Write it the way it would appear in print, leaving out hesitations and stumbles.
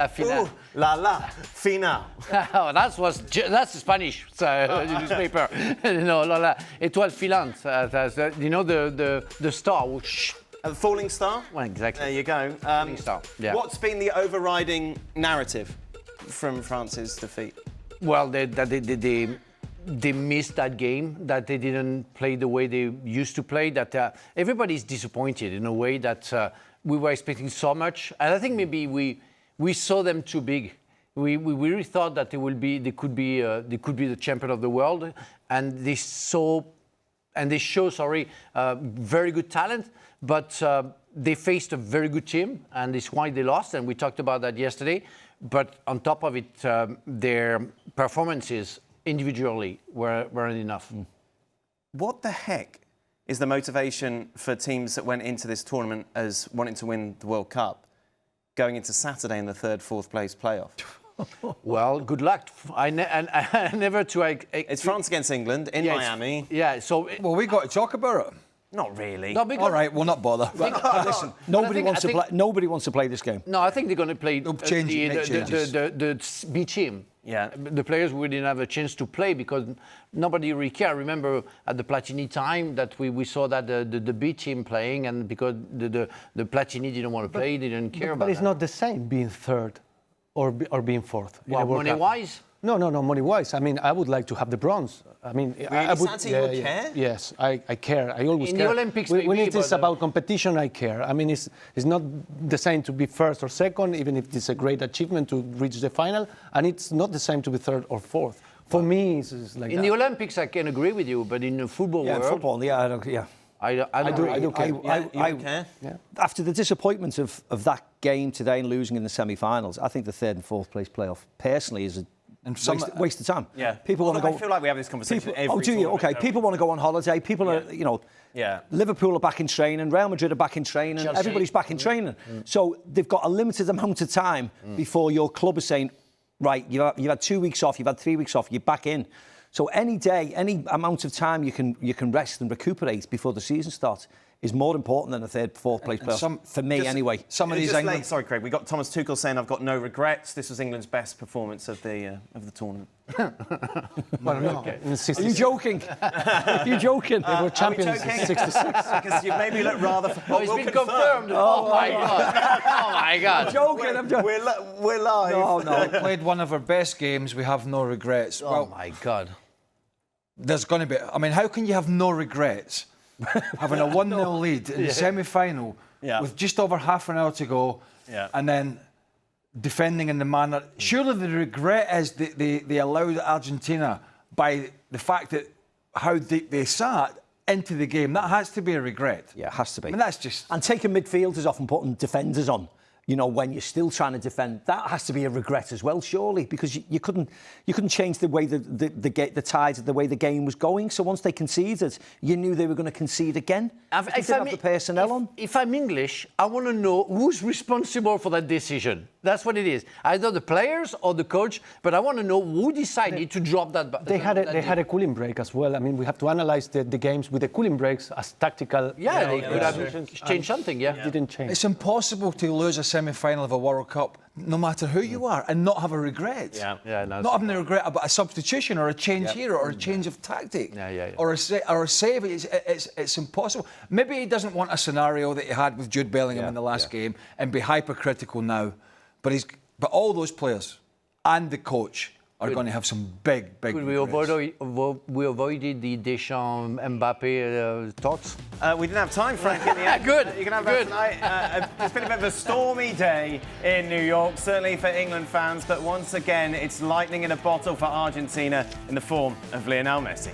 La final. La final. Oh, that's Spanish newspaper. No, la étoile filante. The star. A falling star? Well, exactly. There you go. Falling star. Yeah. What's been the overriding narrative from France's defeat? Well, they missed that game, that they didn't play the way they used to play, that everybody's disappointed in a way that we were expecting so much. And I think maybe we saw them too big. We really thought that they could be the champion of the world, and they show very good talent, but they faced a very good team, and it's why they lost, and we talked about that yesterday. But on top of it, their performances individually weren't enough. What the heck is the motivation for teams that went into this tournament as wanting to win the World Cup, going into Saturday in the third, fourth place playoff? Well, good luck. I never try. It's France against England in Miami. Yeah, so... Well, we got to talk about it. Not really. No, because, all right, we'll not bother. Listen, nobody wants to play this game. No, I think they're going to play the B team. Yeah. The players wouldn't have a chance to play because nobody really cared. Remember at the Platini time that we saw that the B team playing, and because the Platini didn't want to play, they didn't care about it. But it's not the same being third or being fourth. Well, money-wise? No, money-wise. I mean, I would like to have the bronze. I mean, I would. Santi, you would care? Yes, I care. I always care. In the Olympics, when it is about competition, I care. I mean, it's not the same to be first or second, even if it's a great achievement to reach the final, and it's not the same to be third or fourth. For me, it's like in that. the Olympics, I can agree with you, but in the football world, football. Yeah, I don't. Yeah. I don't care. I care. Yeah. After the disappointment of that game today and losing in the semi-finals, I think the third and fourth place playoff personally is a waste of time. Yeah. People want to go. I feel like we have this conversation every Oh, do you? tournament, Okay. don't People want to go on holiday. People are, Yeah. Liverpool are back in training. Real Madrid are back in training. Chelsea. Everybody's back in training. So they've got a limited amount of time before your club is saying, right, you've had 2 weeks off, you've had 3 weeks off, you're back in. So any day, any amount of time you can rest and recuperate before the season starts is more important than a third, fourth place playoff. For me, anyway. Some of these England... Sorry, Craig. We got Thomas Tuchel saying, "I've got no regrets." This was England's best performance of the tournament. Are you joking? Are you joking? They were champions in '66. Because you made me look rather... It's been confirmed. Oh, my God. Oh, my God. I'm joking. We're live. No, we played one of our best games. We have no regrets. Oh, my God. There's going to be... I mean, how can you have no regrets having a 1-0 lead in the semi-final with just over half an hour to go and then defending in the manner... Surely the regret is that they allowed Argentina by the fact that how they sat into the game. That has to be a regret. Yeah, it has to be. I mean, that's just... And taking midfielders off and putting defenders on, when you're still trying to defend, that has to be a regret as well, surely, because you couldn't change the way the tides of the way the game was going. So once they conceded, you knew they were going to concede again. If you didn't have the personnel on. If I'm English, I want to know who's responsible for that decision. That's what it is. Either the players or the coach, but I want to know who decided to drop that. They had a cooling break as well. I mean, we have to analyze the games with the cooling breaks as tactical. Yeah, they could have changed something. Yeah, didn't change. It's impossible to lose a semi-final of a World Cup, no matter who you are, and not have a regret. Not having a regret about a substitution or a change here or a change of tactic. Or a save. It's impossible. Maybe he doesn't want a scenario that he had with Jude Bellingham in the last game and be hypercritical now. But all those players and the coach are going to have some big regrets. We avoided the Deschamps Mbappe talks. We didn't have time, Frank, in the end. Good. You can have that tonight. It's been a bit of a stormy day in New York, certainly for England fans. But once again, it's lightning in a bottle for Argentina in the form of Lionel Messi.